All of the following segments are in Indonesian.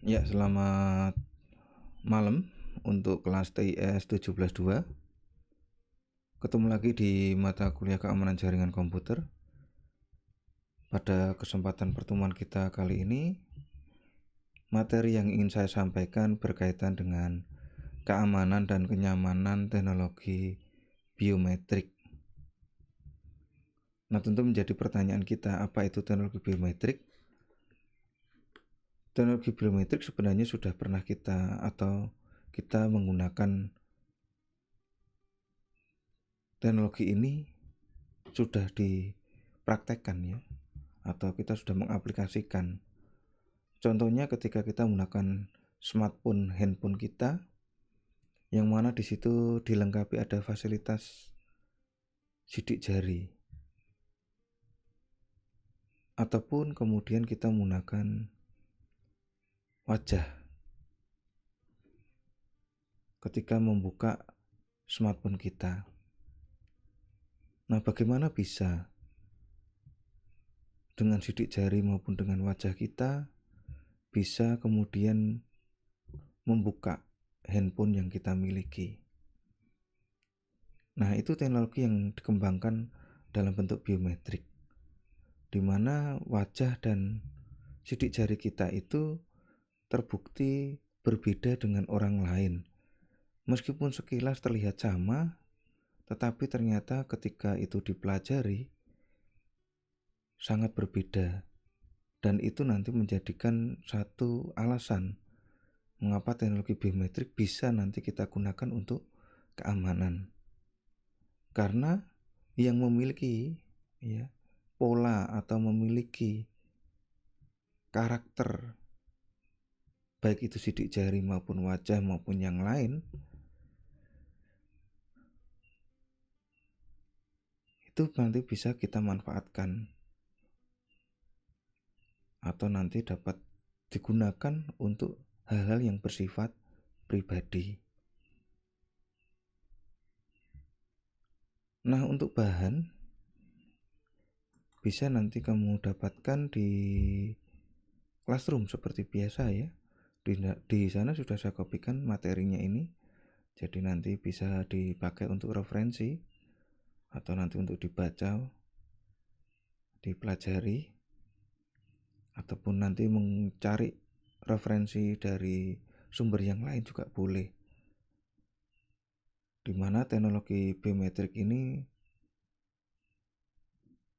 Ya, selamat malam untuk kelas TIS 17.2. Ketemu lagi di mata kuliah keamanan jaringan komputer. Pada kesempatan pertemuan kita kali ini, materi yang ingin saya sampaikan berkaitan dengan keamanan dan kenyamanan teknologi biometrik. Nah, tentu menjadi pertanyaan kita, apa itu teknologi biometrik? Teknologi biometrik sebenarnya sudah pernah kita menggunakan teknologi ini sudah dipraktekkan ya, atau kita sudah mengaplikasikan. Contohnya ketika kita menggunakan handphone kita, yang mana di situ dilengkapi ada fasilitas sidik jari, ataupun kemudian kita menggunakan wajah ketika membuka smartphone kita. Nah, bagaimana bisa dengan sidik jari maupun dengan wajah kita bisa kemudian membuka handphone yang kita miliki? Nah, itu teknologi yang dikembangkan dalam bentuk biometrik, di mana wajah dan sidik jari kita itu terbukti berbeda dengan orang lain. Meskipun sekilas terlihat sama, tetapi ternyata ketika itu dipelajari sangat berbeda. Dan itu nanti menjadikan satu alasan mengapa teknologi biometrik bisa nanti kita gunakan untuk keamanan. Karena yang memiliki pola atau memiliki karakter, baik itu sidik jari maupun wajah maupun yang lain, itu nanti bisa kita manfaatkan atau nanti dapat digunakan untuk hal-hal yang bersifat pribadi. Nah, untuk bahan bisa nanti kamu dapatkan di Classroom seperti biasa ya. Di sana sudah saya kopikan materinya ini, jadi nanti bisa dipakai untuk referensi atau nanti untuk dibaca, dipelajari, ataupun nanti mencari referensi dari sumber yang lain juga boleh. Dimana teknologi biometrik ini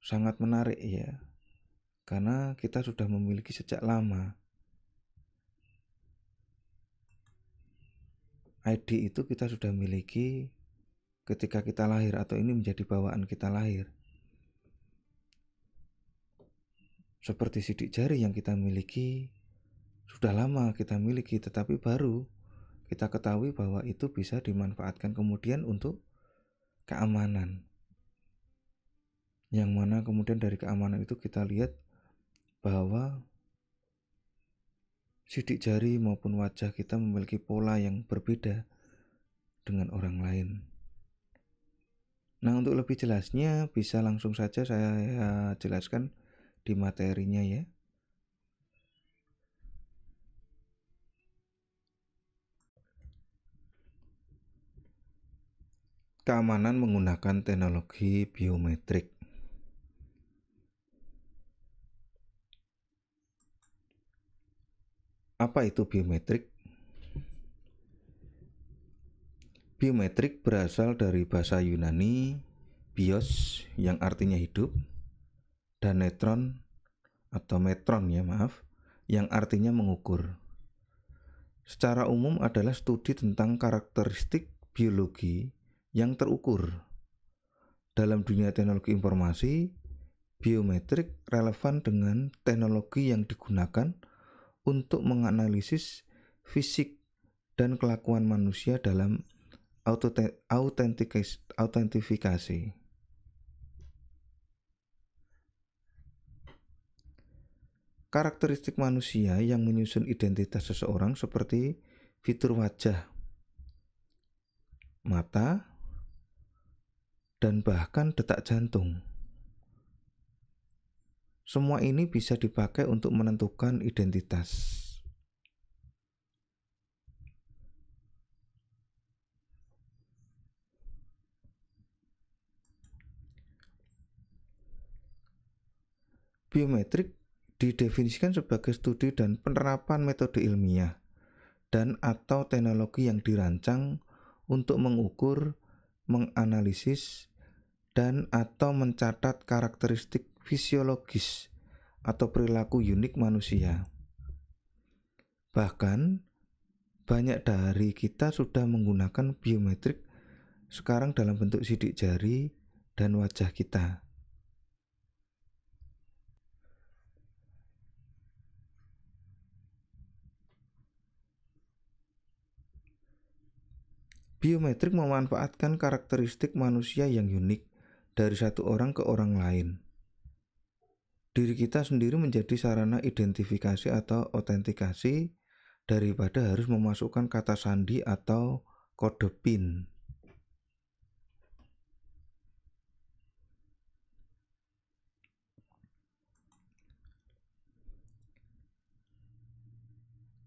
sangat menarik ya, karena kita sudah memiliki sejak lama. ID itu kita sudah miliki ketika kita lahir, atau ini menjadi bawaan kita lahir. Seperti sidik jari yang kita miliki sudah lama kita miliki, tetapi baru kita ketahui bahwa itu bisa dimanfaatkan kemudian untuk keamanan. Yang mana kemudian dari keamanan itu kita lihat bahwa sidik jari maupun wajah kita memiliki pola yang berbeda dengan orang lain. Nah, untuk lebih jelasnya bisa langsung saja saya jelaskan di materinya ya. Keamanan menggunakan teknologi biometrik. Apa itu biometrik? Biometrik berasal dari bahasa Yunani bios yang artinya hidup, dan metron yang artinya mengukur. Secara umum adalah studi tentang karakteristik biologi yang terukur. Dalam dunia teknologi informasi, biometrik relevan dengan teknologi yang digunakan untuk menganalisis fisik dan kelakuan manusia dalam autentifikasi. Karakteristik manusia yang menyusun identitas seseorang seperti fitur wajah, mata, dan bahkan detak jantung. Semua ini bisa dipakai untuk menentukan identitas. Biometrik didefinisikan sebagai studi dan penerapan metode ilmiah dan atau teknologi yang dirancang untuk mengukur, menganalisis, dan atau mencatat karakteristik fisiologis atau perilaku unik manusia. Bahkan, banyak dari kita sudah menggunakan biometrik sekarang dalam bentuk sidik jari dan wajah kita. Biometrik memanfaatkan karakteristik manusia yang unik dari satu orang ke orang lain. Diri kita sendiri menjadi sarana identifikasi atau autentikasi daripada harus memasukkan kata sandi atau kode PIN.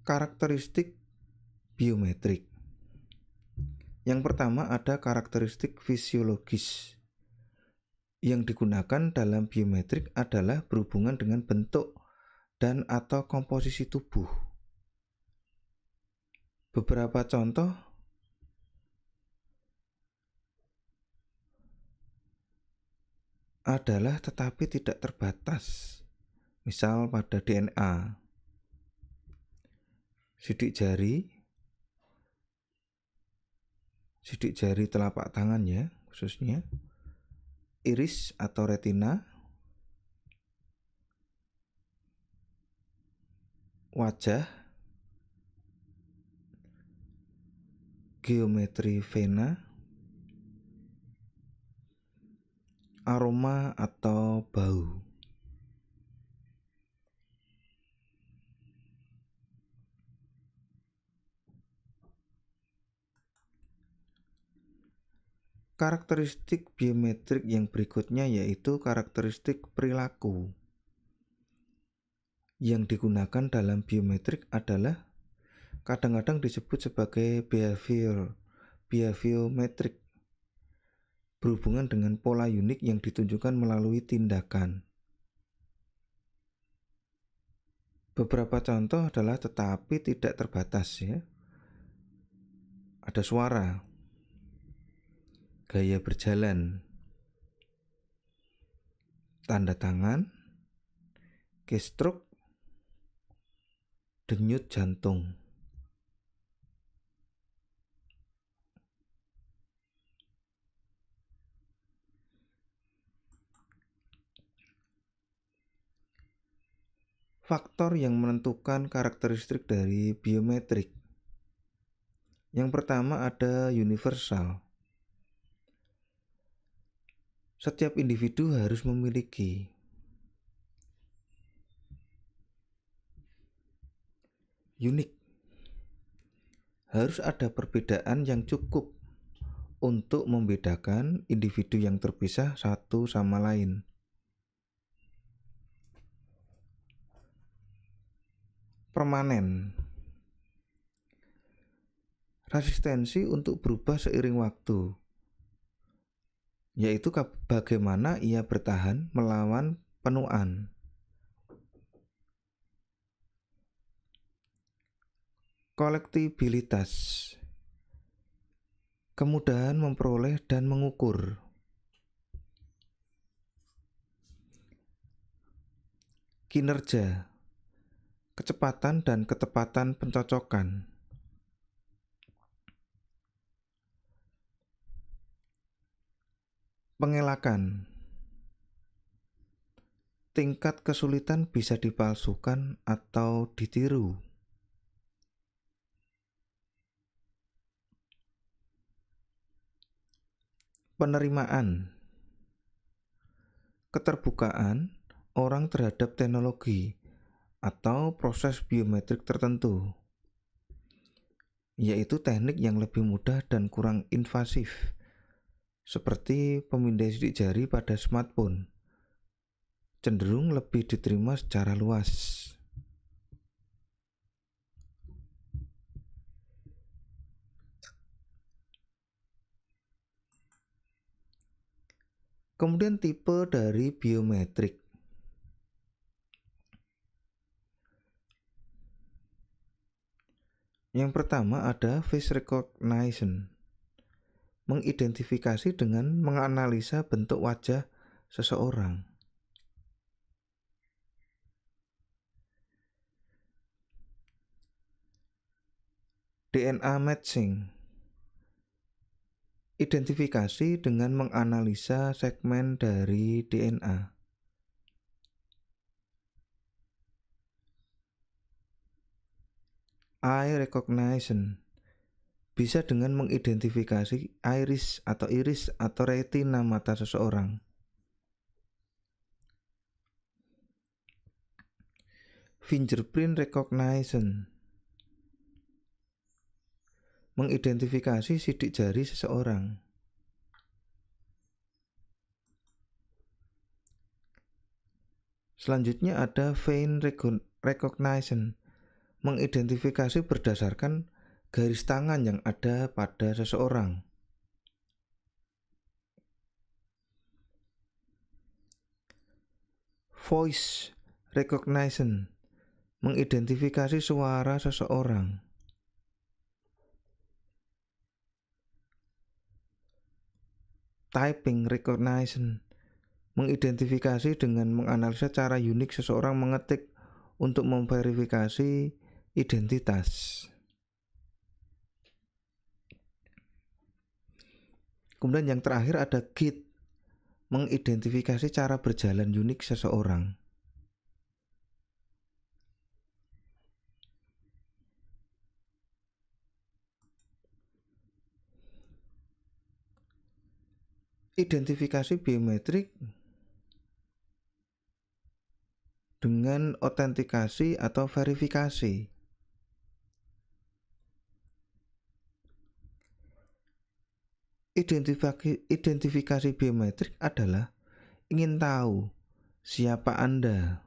Karakteristik biometrik. Yang pertama ada karakteristik fisiologis. Yang digunakan dalam biometrik adalah berhubungan dengan bentuk dan atau komposisi tubuh. Beberapa contoh adalah tetapi tidak terbatas. Misal pada DNA, sidik jari telapak tangan ya khususnya, iris atau retina, wajah, geometri vena, aroma atau bau. Karakteristik biometrik yang berikutnya yaitu karakteristik perilaku. Yang digunakan dalam biometrik adalah kadang-kadang disebut sebagai behaviometrik, berhubungan dengan pola unik yang ditunjukkan melalui tindakan. Beberapa contoh adalah tetapi tidak terbatas ya. Ada suara, gaya berjalan, tanda tangan, keystroke, denyut jantung. Faktor yang menentukan karakteristik dari biometrik. Yang pertama ada universal. Setiap individu harus memiliki. Unik. Harus ada perbedaan yang cukup untuk membedakan individu yang terpisah satu sama lain. Permanen. Resistensi untuk berubah seiring waktu, yaitu bagaimana ia bertahan melawan penuaan. Kolektibilitas. Kemudahan memperoleh dan mengukur. Kinerja. Kecepatan dan ketepatan pencocokan. Pengelakan. Tingkat kesulitan bisa dipalsukan atau ditiru. Penerimaan. Keterbukaan orang terhadap teknologi atau proses biometrik tertentu, yaitu teknik yang lebih mudah dan kurang invasif, seperti pemindai sidik jari pada smartphone, cenderung lebih diterima secara luas. Kemudian tipe dari biometrik. Yang pertama ada face recognition, mengidentifikasi dengan menganalisa bentuk wajah seseorang. DNA matching, identifikasi dengan menganalisa segmen dari DNA. Eye recognition, bisa dengan mengidentifikasi iris atau retina mata seseorang. Fingerprint recognition, mengidentifikasi sidik jari seseorang. Selanjutnya ada vein recognition, mengidentifikasi berdasarkan garis tangan yang ada pada seseorang. Voice recognition, mengidentifikasi suara seseorang. Typing recognition, mengidentifikasi dengan menganalisa cara unik seseorang mengetik untuk memverifikasi identitas. Kemudian yang terakhir ada gait, mengidentifikasi cara berjalan unik seseorang. Identifikasi biometrik dengan autentikasi atau verifikasi. Identifikasi biometrik adalah ingin tahu siapa Anda.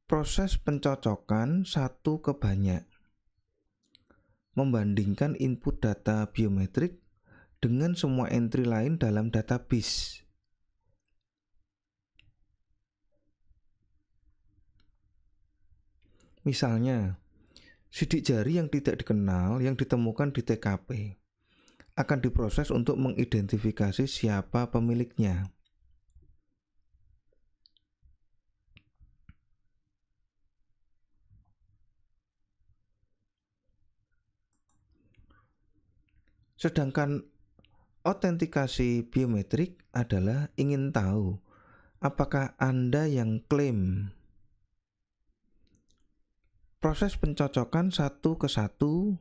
Proses pencocokan satu ke banyak, membandingkan input data biometrik dengan semua entry lain dalam database. Misalnya, sidik jari yang tidak dikenal yang ditemukan di TKP akan diproses untuk mengidentifikasi siapa pemiliknya. Sedangkan autentikasi biometrik adalah ingin tahu apakah Anda yang klaim. Proses pencocokan satu ke satu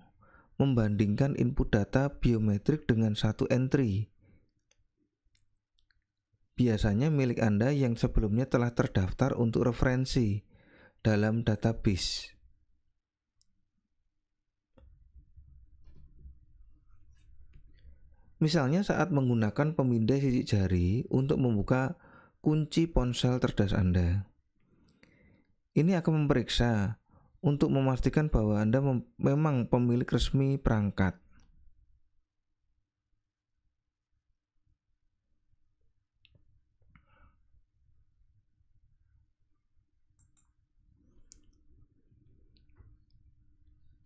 membandingkan input data biometrik dengan satu entry. Biasanya milik Anda yang sebelumnya telah terdaftar untuk referensi dalam database. Misalnya saat menggunakan pemindai sidik jari untuk membuka kunci ponsel cerdas Anda. Ini akan memeriksa untuk memastikan bahwa Anda memang pemilik resmi perangkat.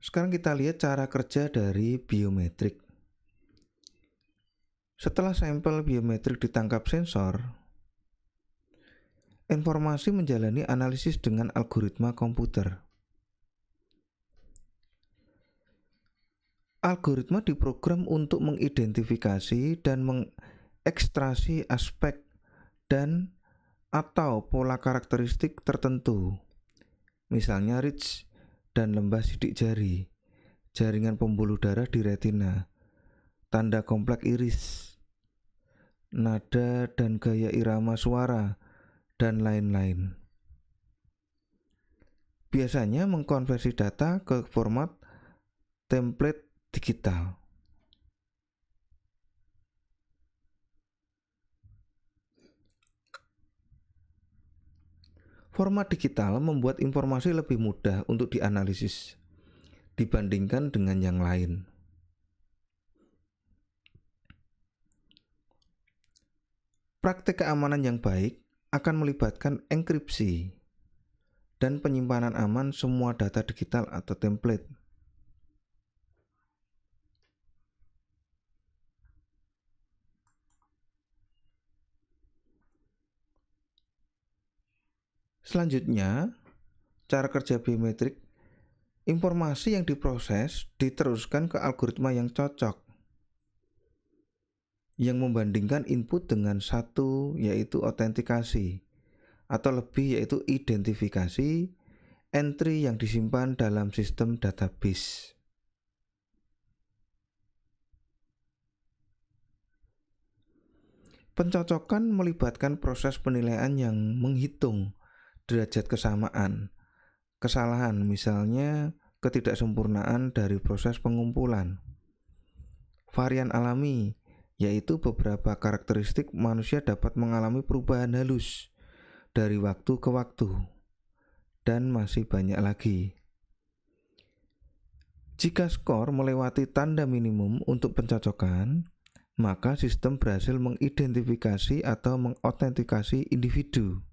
Sekarang kita lihat cara kerja dari biometrik. Setelah sampel biometrik ditangkap sensor, informasi menjalani analisis dengan algoritma komputer. Algoritma diprogram untuk mengidentifikasi dan mengekstraksi aspek dan atau pola karakteristik tertentu. Misalnya ridge dan lembah sidik jari, jaringan pembuluh darah di retina, tanda kompleks iris, nada dan gaya irama suara, dan lain-lain. Biasanya mengkonversi data ke format template digital. Format digital membuat informasi lebih mudah untuk dianalisis dibandingkan dengan yang lain. Praktik keamanan yang baik akan melibatkan enkripsi dan penyimpanan aman semua data digital atau template. Selanjutnya, cara kerja biometrik, informasi yang diproses diteruskan ke algoritma yang cocok, yang membandingkan input dengan satu, yaitu autentikasi, atau lebih, yaitu identifikasi, entry yang disimpan dalam sistem database. Pencocokan melibatkan proses penilaian yang menghitung derajat kesamaan, kesalahan, misalnya ketidaksempurnaan dari proses pengumpulan. Varian alami, yaitu beberapa karakteristik manusia dapat mengalami perubahan halus dari waktu ke waktu, dan masih banyak lagi. Jika skor melewati tanda minimum untuk pencocokan, maka sistem berhasil mengidentifikasi atau mengautentikasi individu.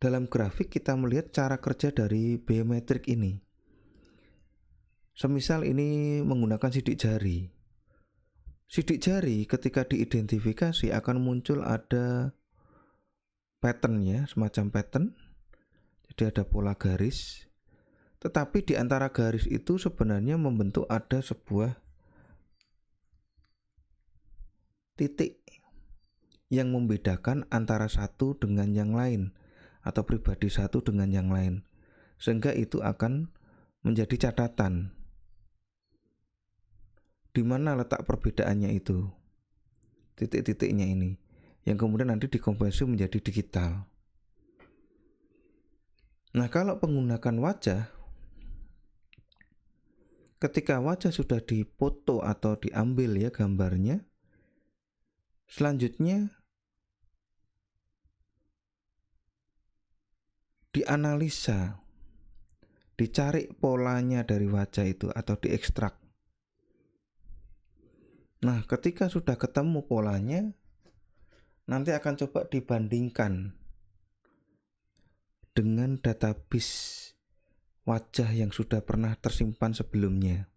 Dalam grafik kita melihat cara kerja dari biometrik ini. Semisal ini menggunakan sidik jari. Sidik jari ketika diidentifikasi akan muncul ada pattern ya, semacam pattern. Jadi ada pola garis. Tetapi di antara garis itu sebenarnya membentuk ada sebuah titik yang membedakan antara satu dengan yang lain atau pribadi satu dengan yang lain. Sehingga itu akan menjadi catatan. Di mana letak perbedaannya itu? Titik-titiknya ini yang kemudian nanti dikonversi menjadi digital. Nah, kalau menggunakan wajah, ketika wajah sudah dipoto atau diambil ya gambarnya, selanjutnya dianalisa, dicari polanya dari wajah itu atau diekstrak. Nah, ketika sudah ketemu polanya, nanti akan coba dibandingkan dengan database wajah yang sudah pernah tersimpan sebelumnya.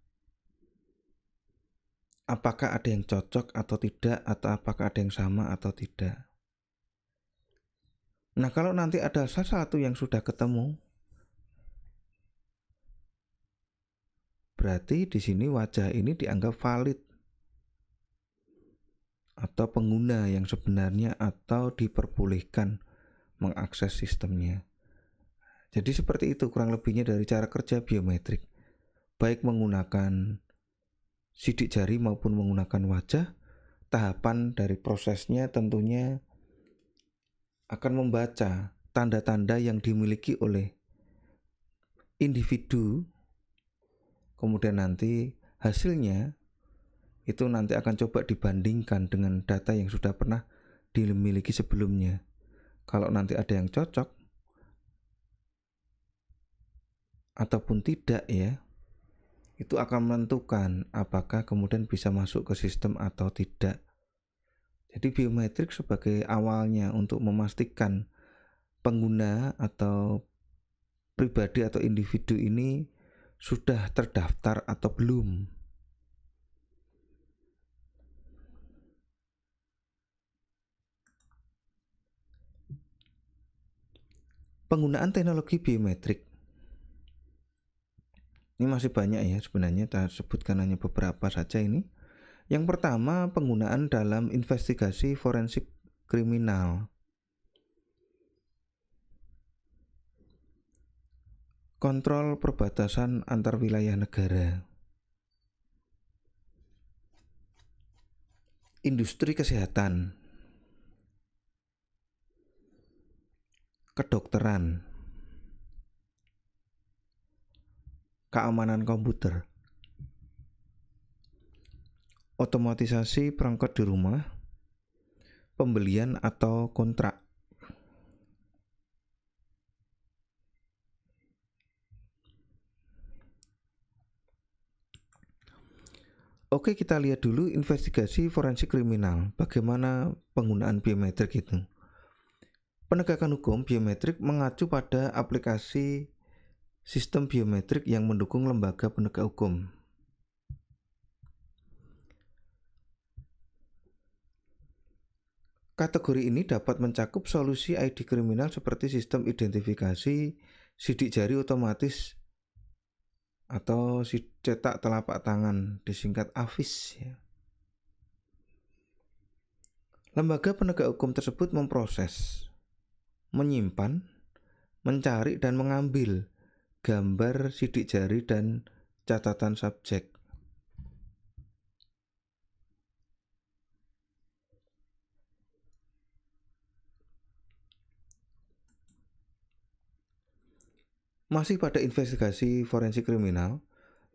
Apakah ada yang cocok atau tidak, atau apakah ada yang sama atau tidak. Nah, kalau nanti ada salah satu yang sudah ketemu, berarti di sini wajah ini dianggap valid atau pengguna yang sebenarnya atau diperbolehkan mengakses sistemnya. Jadi seperti itu kurang lebihnya dari cara kerja biometrik, baik menggunakan sidik jari maupun menggunakan wajah. Tahapan dari prosesnya tentunya akan membaca tanda-tanda yang dimiliki oleh individu, kemudian nanti hasilnya itu nanti akan coba dibandingkan dengan data yang sudah pernah dimiliki sebelumnya. Kalau nanti ada yang cocok ataupun tidak ya, itu akan menentukan apakah kemudian bisa masuk ke sistem atau tidak. Jadi biometrik sebagai awalnya untuk memastikan pengguna atau pribadi atau individu ini sudah terdaftar atau belum. Penggunaan teknologi biometrik ini masih banyak ya sebenarnya, saya sebutkan hanya beberapa saja ini. Yang pertama, penggunaan dalam investigasi forensik kriminal. Kontrol perbatasan antar wilayah negara. Industri kesehatan. Kedokteran. Keamanan komputer. Otomatisasi perangkat di rumah. Pembelian atau kontrak. Oke, kita lihat dulu investigasi forensik kriminal. Bagaimana penggunaan biometrik itu? Penegakan hukum biometrik mengacu pada aplikasi sistem biometrik yang mendukung lembaga penegak hukum. Kategori ini dapat mencakup solusi ID kriminal seperti sistem identifikasi, sidik jari otomatis atau cetak telapak tangan, disingkat AFIS ya. Lembaga penegak hukum tersebut memproses, menyimpan, mencari dan mengambil gambar sidik jari dan catatan subjek. Masih pada investigasi forensik kriminal,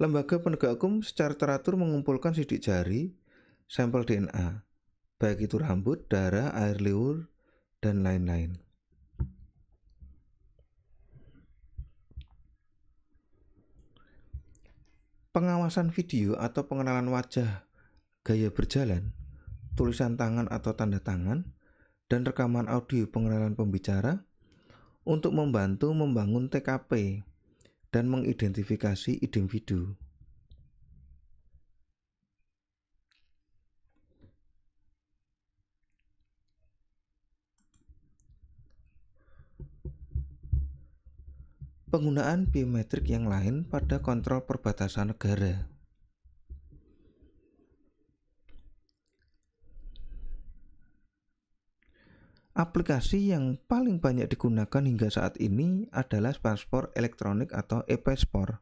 lembaga penegak hukum secara teratur mengumpulkan sidik jari, sampel DNA, baik itu rambut, darah, air liur, dan lain-lain. Pengawasan video atau pengenalan wajah, gaya berjalan, tulisan tangan atau tanda tangan, dan rekaman audio pengenalan pembicara untuk membantu membangun TKP dan mengidentifikasi individu. Penggunaan biometrik yang lain pada kontrol perbatasan negara. Aplikasi yang paling banyak digunakan hingga saat ini adalah paspor elektronik atau e-paspor,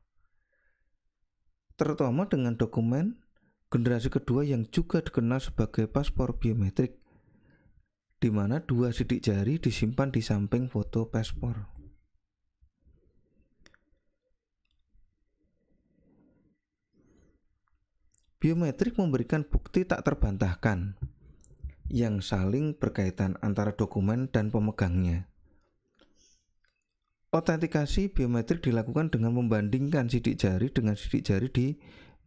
terutama dengan dokumen generasi kedua yang juga dikenal sebagai paspor biometrik, di mana dua sidik jari disimpan di samping foto paspor. Biometrik memberikan bukti tak terbantahkan yang saling berkaitan antara dokumen dan pemegangnya. Otentikasi biometrik dilakukan dengan membandingkan sidik jari dengan sidik jari di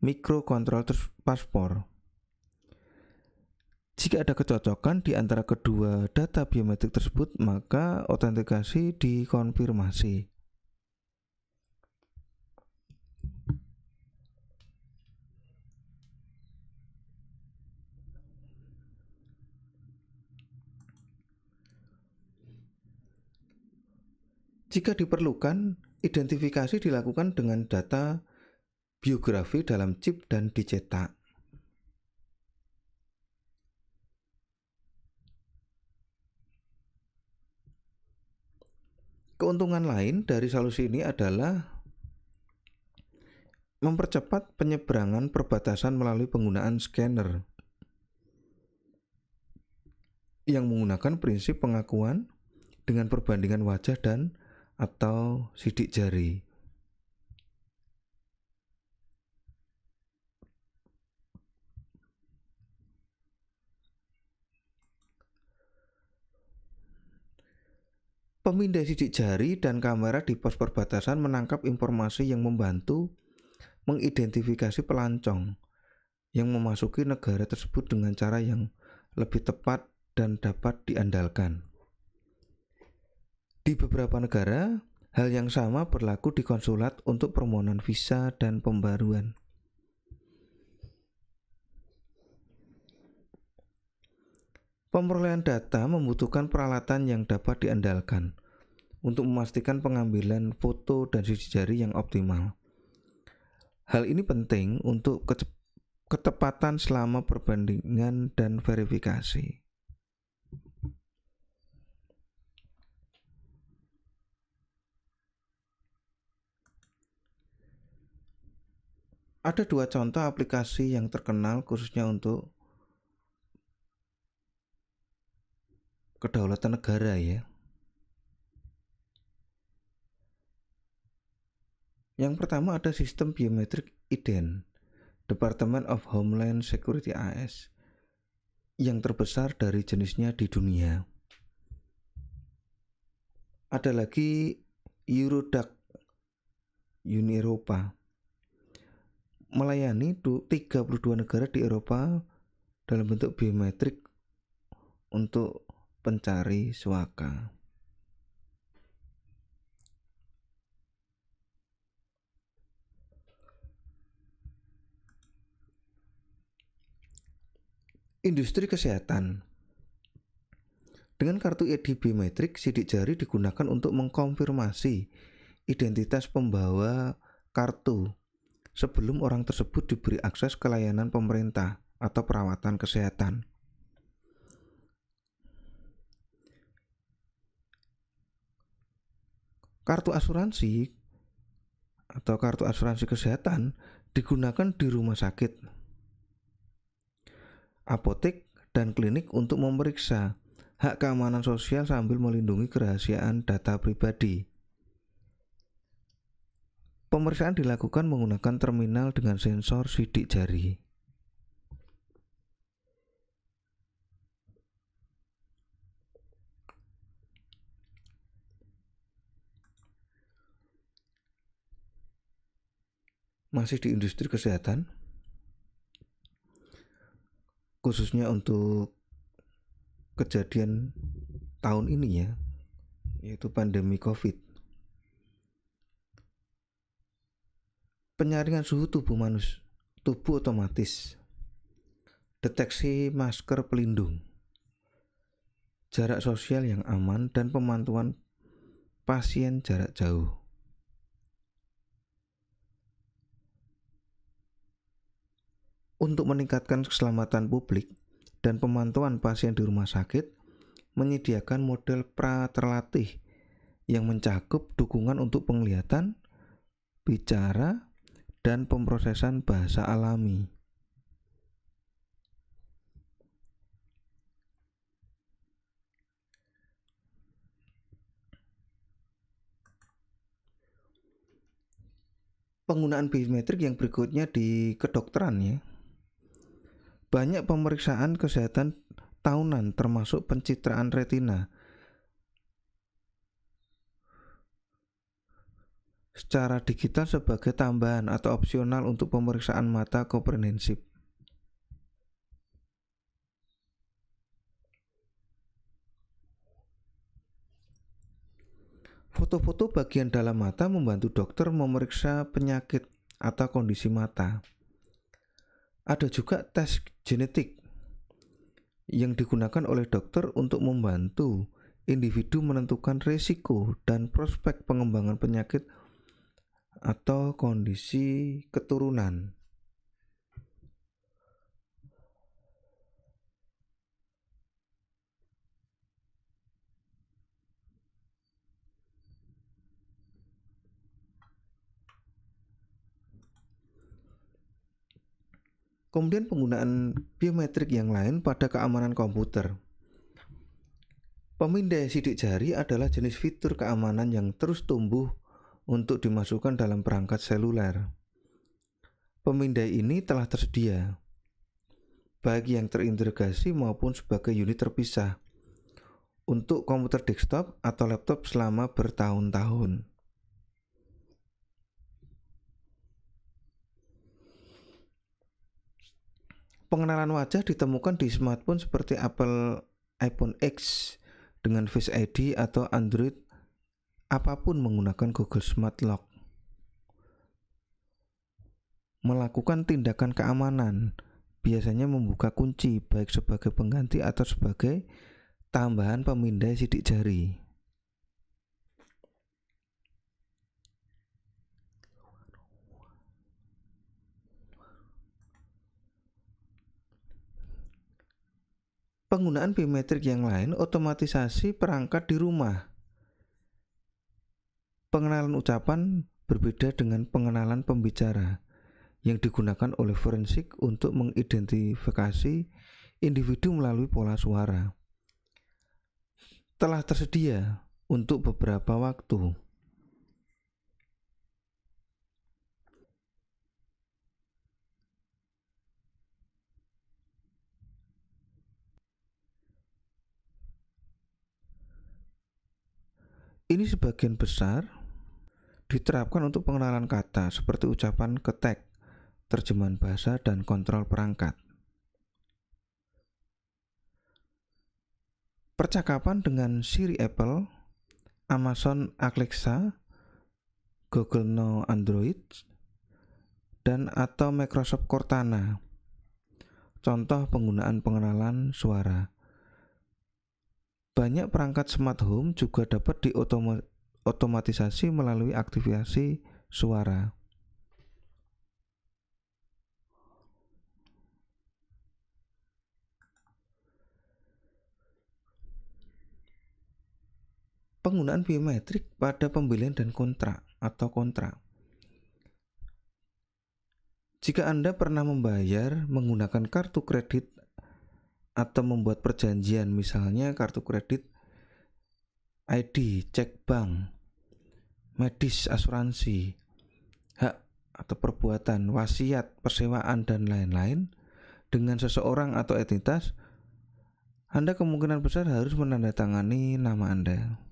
mikrokontrol paspor. Jika ada kecocokan di antara kedua data biometrik tersebut, maka otentikasi dikonfirmasi. Jika diperlukan, identifikasi dilakukan dengan data biografi dalam chip dan dicetak. Keuntungan lain dari solusi ini adalah mempercepat penyeberangan perbatasan melalui penggunaan scanner yang menggunakan prinsip pengakuan dengan perbandingan wajah dan atau sidik jari. Pemindai sidik jari dan kamera di pos perbatasan menangkap informasi yang membantu mengidentifikasi pelancong yang memasuki negara tersebut dengan cara yang lebih tepat dan dapat diandalkan. Di beberapa negara, hal yang sama berlaku di konsulat untuk permohonan visa dan pembaruan. Pemerolehan data membutuhkan peralatan yang dapat diandalkan untuk memastikan pengambilan foto dan sidik jari yang optimal. Hal ini penting untuk ketepatan selama perbandingan dan verifikasi. Ada dua contoh aplikasi yang terkenal khususnya untuk kedaulatan negara ya. Yang pertama ada sistem biometrik IDEN, Department of Homeland Security AS, yang terbesar dari jenisnya di dunia. Ada lagi Eurodac Uni Eropa, melayani 32 negara di Eropa dalam bentuk biometrik untuk pencari suaka. Industri kesehatan. Dengan kartu ID biometrik, sidik jari digunakan untuk mengkonfirmasi identitas pembawa kartu sebelum orang tersebut diberi akses ke layanan pemerintah atau perawatan kesehatan. Kartu asuransi atau kartu asuransi kesehatan digunakan di rumah sakit, apotek, dan klinik untuk memeriksa hak keamanan sosial sambil melindungi kerahasiaan data pribadi. Pemeriksaan dilakukan menggunakan terminal dengan sensor sidik jari. Masih di industri kesehatan, khususnya untuk kejadian tahun ini ya, yaitu pandemi COVID. Penyaringan suhu tubuh tubuh otomatis, deteksi masker pelindung, jarak sosial yang aman, dan pemantauan pasien jarak jauh. Untuk meningkatkan keselamatan publik dan pemantauan pasien di rumah sakit, menyediakan model pra-terlatih yang mencakup dukungan untuk penglihatan, bicara, dan pemrosesan bahasa alami. Penggunaan biometrik yang berikutnya di kedokteran ya. Banyak pemeriksaan kesehatan tahunan termasuk pencitraan retina secara digital sebagai tambahan atau opsional untuk pemeriksaan mata komprehensif. Foto-foto bagian dalam mata membantu dokter memeriksa penyakit atau kondisi mata. Ada juga tes genetik yang digunakan oleh dokter untuk membantu individu menentukan risiko dan prospek pengembangan penyakit atau kondisi keturunan. Kemudian penggunaan biometrik yang lain pada keamanan komputer. Pemindai sidik jari adalah jenis fitur keamanan yang terus tumbuh untuk dimasukkan dalam perangkat seluler. Pemindai ini telah tersedia, baik yang terintegrasi maupun sebagai unit terpisah, untuk komputer desktop atau laptop selama bertahun-tahun. Pengenalan wajah ditemukan di smartphone seperti Apple iPhone X dengan Face ID atau Android apapun menggunakan Google Smart Lock. Melakukan tindakan keamanan, biasanya membuka kunci baik sebagai pengganti atau sebagai tambahan pemindai sidik jari. Penggunaan biometrik yang lain, otomatisasi perangkat di rumah. Pengenalan ucapan berbeda dengan pengenalan pembicara yang digunakan oleh forensik untuk mengidentifikasi individu melalui pola suara. Telah tersedia untuk beberapa waktu. Ini sebagian besar diterapkan untuk pengenalan kata seperti ucapan ketek, terjemahan bahasa, dan kontrol perangkat. Percakapan dengan Siri Apple, Amazon Alexa, Google No Android, dan atau Microsoft Cortana. Contoh penggunaan pengenalan suara. Banyak perangkat smart home juga dapat diotomatisasi melalui aktivasi suara. Penggunaan biometrik pada pembelian dan kontrak atau kontrak. Jika Anda pernah membayar menggunakan kartu kredit atau membuat perjanjian, misalnya kartu kredit, ID, cek bank, medis, asuransi, hak atau perbuatan, wasiat, persewaan, dan lain-lain dengan seseorang atau entitas, Anda kemungkinan besar harus menandatangani nama Anda.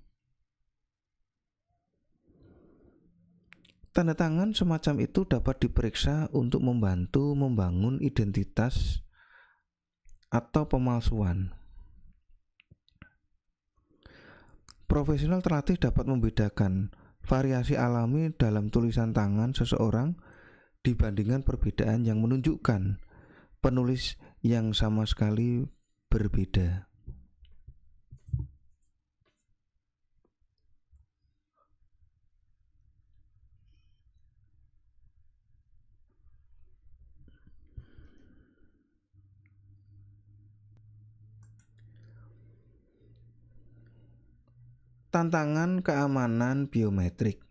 Tanda tangan semacam itu dapat diperiksa untuk membantu membangun identitas atau pemalsuan. Profesional terlatih dapat membedakan variasi alami dalam tulisan tangan seseorang dibandingkan perbedaan yang menunjukkan penulis yang sama sekali berbeda. Tantangan keamanan biometrik.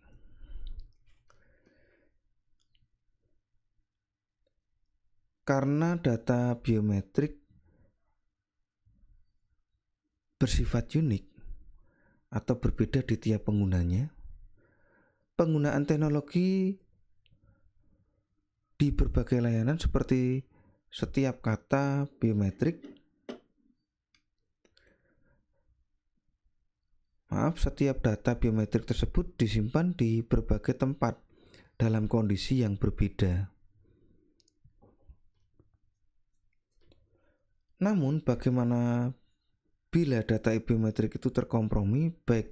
Karena data biometrik bersifat unik atau berbeda di tiap penggunanya, penggunaan teknologi di berbagai layanan seperti setiap kata biometrik setiap data biometrik tersebut disimpan di berbagai tempat dalam kondisi yang berbeda. Namun, bagaimana bila data biometrik itu terkompromi, baik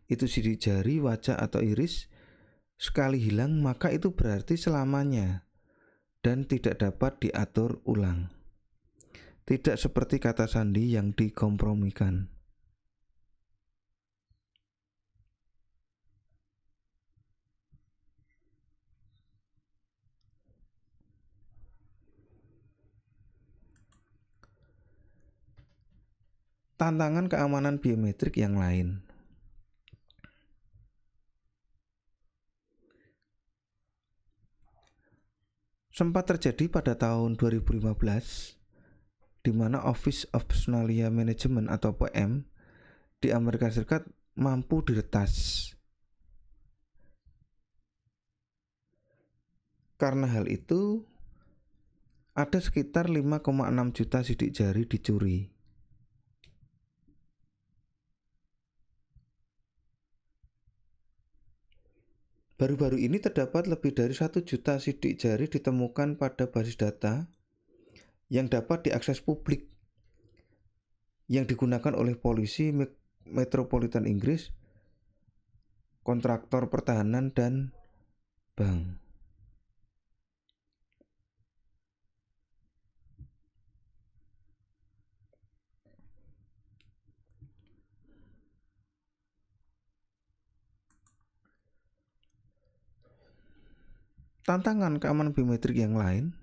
itu sidik jari, wajah, atau iris, sekali hilang maka itu berarti selamanya dan tidak dapat diatur ulang. Tidak seperti kata sandi yang dikompromikan. Tantangan keamanan biometrik yang lain. Sempat terjadi pada tahun 2015 di mana Office of Personalia Management atau PM di Amerika Serikat mampu diretas. Karena hal itu, ada sekitar 5,6 juta sidik jari dicuri. Baru-baru ini terdapat lebih dari 1 juta sidik jari ditemukan pada basis data yang dapat diakses publik yang digunakan oleh polisi metropolitan Inggris, kontraktor pertahanan, dan bank. Tantangan keamanan biometrik yang lain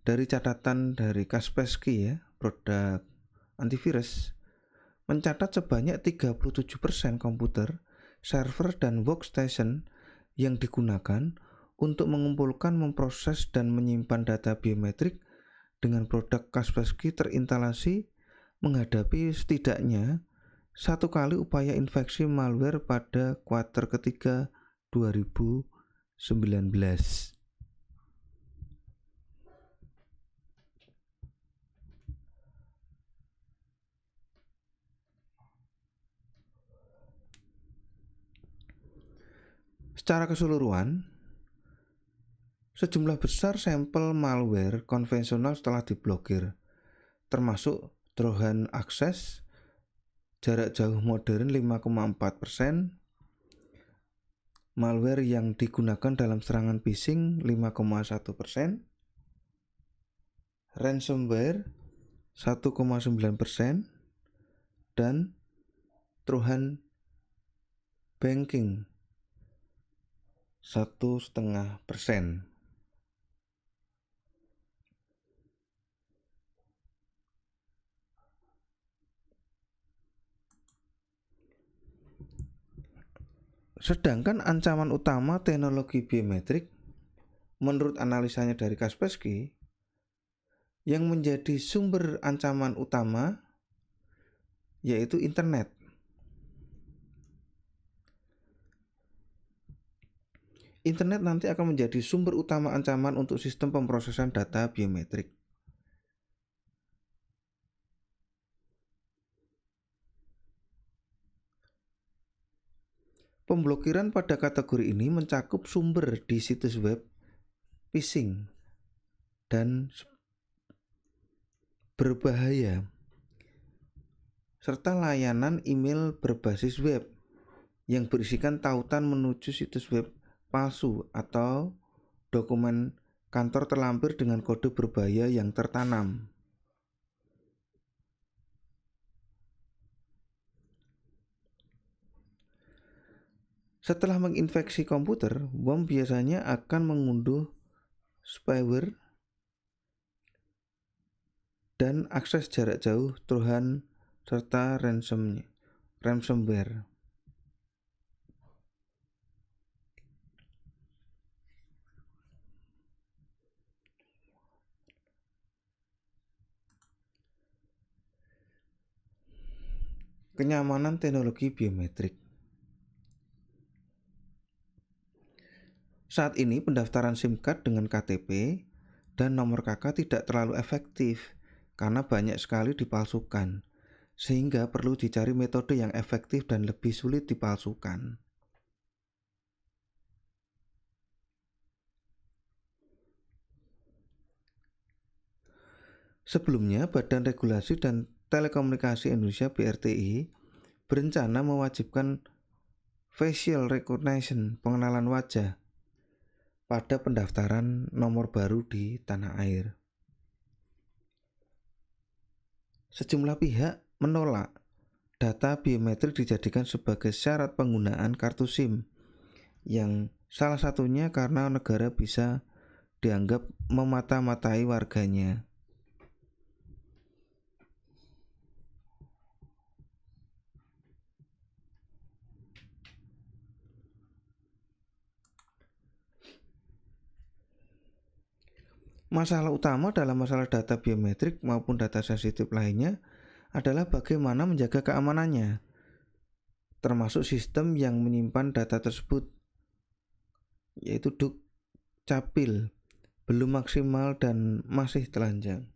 dari catatan dari Kaspersky produk antivirus mencatat sebanyak 37% komputer, server, dan workstation yang digunakan untuk mengumpulkan, memproses, dan menyimpan data biometrik dengan produk Kaspersky terinstalasi menghadapi setidaknya 1 kali upaya infeksi malware pada kuartal ketiga 2019. Secara keseluruhan, sejumlah besar sampel malware konvensional telah diblokir, termasuk Trojan Access, jarak jauh modern 5,4%, malware yang digunakan dalam serangan phishing 5,1%, ransomware 1,9%, dan Truhan Banking 1,5%. Sedangkan ancaman utama teknologi biometrik menurut analisanya dari Kaspersky yang menjadi sumber ancaman utama yaitu internet. Internet nanti akan menjadi sumber utama ancaman untuk sistem pemrosesan data biometrik. Pemblokiran pada kategori ini mencakup sumber di situs web, phishing, dan berbahaya, serta layanan email berbasis web yang berisikan tautan menuju situs web palsu atau dokumen kantor terlampir dengan kode berbahaya yang tertanam. Setelah menginfeksi komputer, bom biasanya akan mengunduh spyware dan akses jarak jauh Trojan serta ransomware. Kenyamanan teknologi biometrik. Saat ini pendaftaran SIM card dengan KTP dan nomor KK tidak terlalu efektif karena banyak sekali dipalsukan, sehingga perlu dicari metode yang efektif dan lebih sulit dipalsukan. Sebelumnya, Badan Regulasi dan Telekomunikasi Indonesia (BRTI) berencana mewajibkan facial recognition pengenalan wajah pada pendaftaran nomor baru di tanah air. Sejumlah pihak menolak data biometrik dijadikan sebagai syarat penggunaan kartu SIM, yang salah satunya karena negara bisa dianggap memata-matai warganya. Masalah utama dalam masalah data biometrik maupun data sensitif lainnya adalah bagaimana menjaga keamanannya, termasuk sistem yang menyimpan data tersebut, yaitu Dukcapil, belum maksimal dan masih telanjang.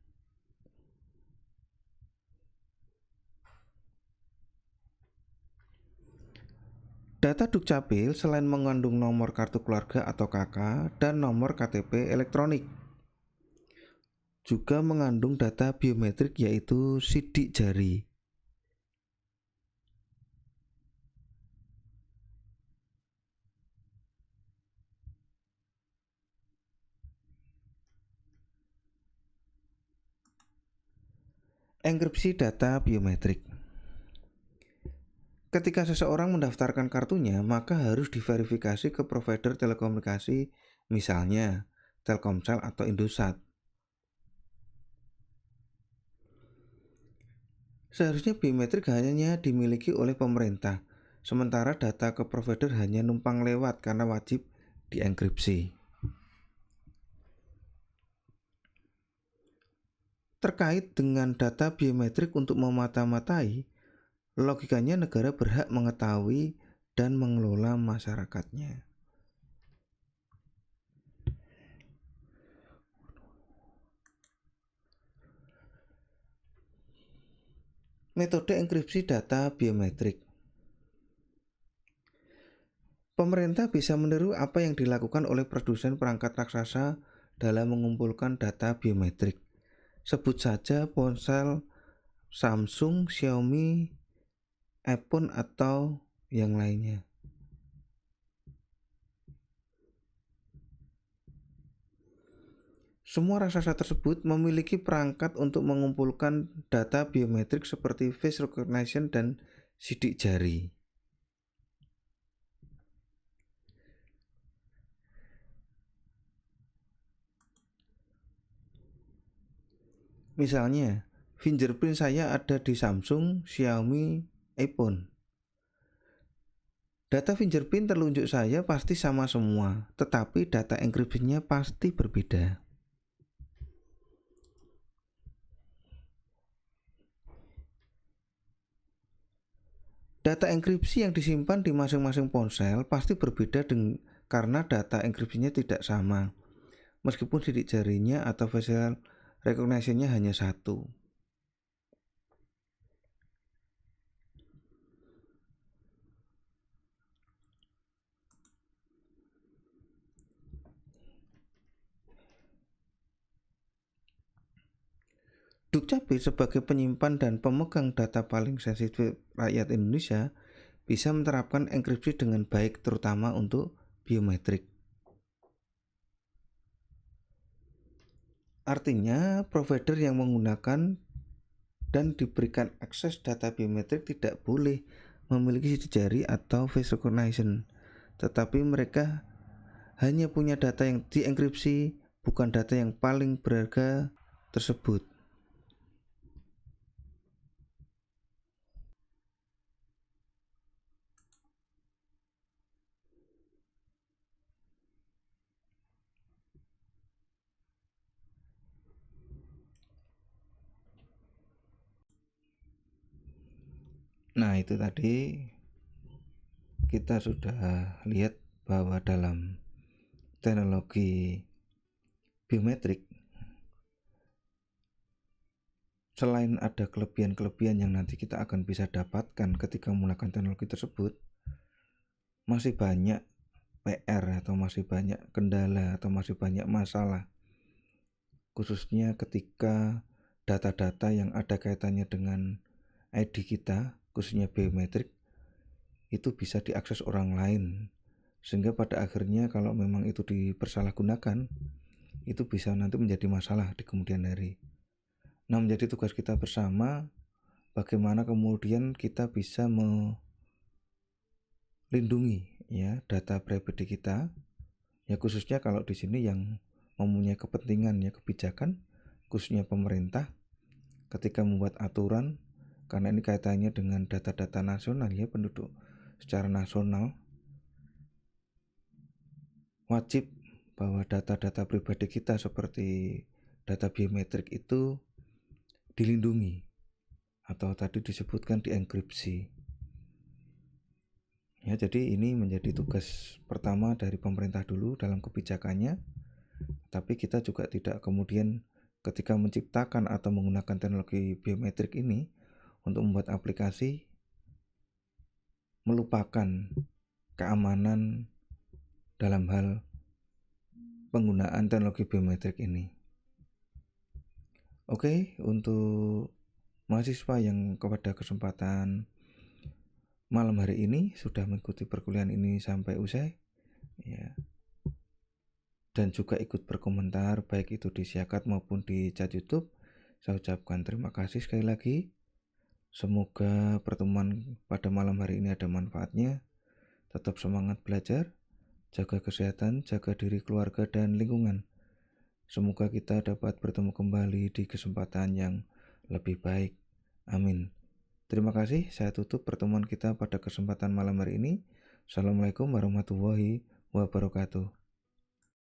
Data Dukcapil selain mengandung nomor kartu keluarga atau KK dan nomor KTP elektronik, juga mengandung data biometrik yaitu sidik jari. Enkripsi data biometrik. Ketika seseorang mendaftarkan kartunya, maka harus diverifikasi ke provider telekomunikasi, misalnya Telkomsel atau Indosat. Seharusnya biometrik hanya dimiliki oleh pemerintah, sementara data ke provider hanya numpang lewat karena wajib dienkripsi. Terkait dengan data biometrik untuk memata-matai, logikanya negara berhak mengetahui dan mengelola masyarakatnya. Metode enkripsi data biometrik. Pemerintah bisa meniru apa yang dilakukan oleh produsen perangkat raksasa dalam mengumpulkan data biometrik. Sebut saja ponsel Samsung, Xiaomi, iPhone, atau yang lainnya. Semua raksasa tersebut memiliki perangkat untuk mengumpulkan data biometrik seperti face recognition dan sidik jari. Misalnya, fingerprint saya ada di Samsung, Xiaomi, iPhone. Data fingerprint telunjuk saya pasti sama semua, tetapi data enkripsinya pasti berbeda. Data enkripsi yang disimpan di masing-masing ponsel pasti berbeda karena data enkripsinya tidak sama, meskipun sidik jarinya atau facial recognition-nya hanya satu. Dukcapil sebagai penyimpan dan pemegang data paling sensitif rakyat Indonesia bisa menerapkan enkripsi dengan baik, terutama untuk biometrik. Artinya, provider yang menggunakan dan diberikan akses data biometrik tidak boleh memiliki sidik jari atau face recognition, tetapi mereka hanya punya data yang dienkripsi, bukan data yang paling berharga tersebut. Nah, itu tadi kita sudah lihat bahwa dalam teknologi biometrik, selain ada kelebihan-kelebihan yang nanti kita akan bisa dapatkan ketika menggunakan teknologi tersebut, masih banyak PR atau masih banyak kendala atau masih banyak masalah, khususnya ketika data-data yang ada kaitannya dengan ID kita, khususnya biometrik, itu bisa diakses orang lain, sehingga pada akhirnya kalau memang itu dipersalahgunakan, itu bisa nanti menjadi masalah di kemudian hari. Nah, menjadi tugas kita bersama bagaimana kemudian kita bisa melindungi ya data pribadi kita, ya khususnya kalau di sini yang mempunyai kepentingan ya kebijakan, khususnya pemerintah ketika membuat aturan, karena ini kaitannya dengan data-data nasional ya, penduduk secara nasional, wajib bahwa data-data pribadi kita seperti data biometrik itu dilindungi atau tadi disebutkan dienkripsi. Ya, jadi ini menjadi tugas pertama dari pemerintah dulu dalam kebijakannya. Tapi kita juga tidak kemudian ketika menciptakan atau menggunakan teknologi biometrik ini untuk membuat aplikasi melupakan keamanan dalam hal penggunaan teknologi biometrik ini. Oke, untuk mahasiswa yang pada kesempatan malam hari ini sudah mengikuti perkuliahan ini sampai usai ya, dan juga ikut berkomentar baik itu di Siakat maupun di chat YouTube, saya ucapkan terima kasih sekali lagi. Semoga pertemuan pada malam hari ini ada manfaatnya. Tetap semangat belajar, jaga kesehatan, jaga diri, keluarga, dan lingkungan. Semoga kita dapat bertemu kembali di kesempatan yang lebih baik. Amin. Terima kasih, saya tutup pertemuan kita pada kesempatan malam hari ini. Assalamualaikum warahmatullahi wabarakatuh.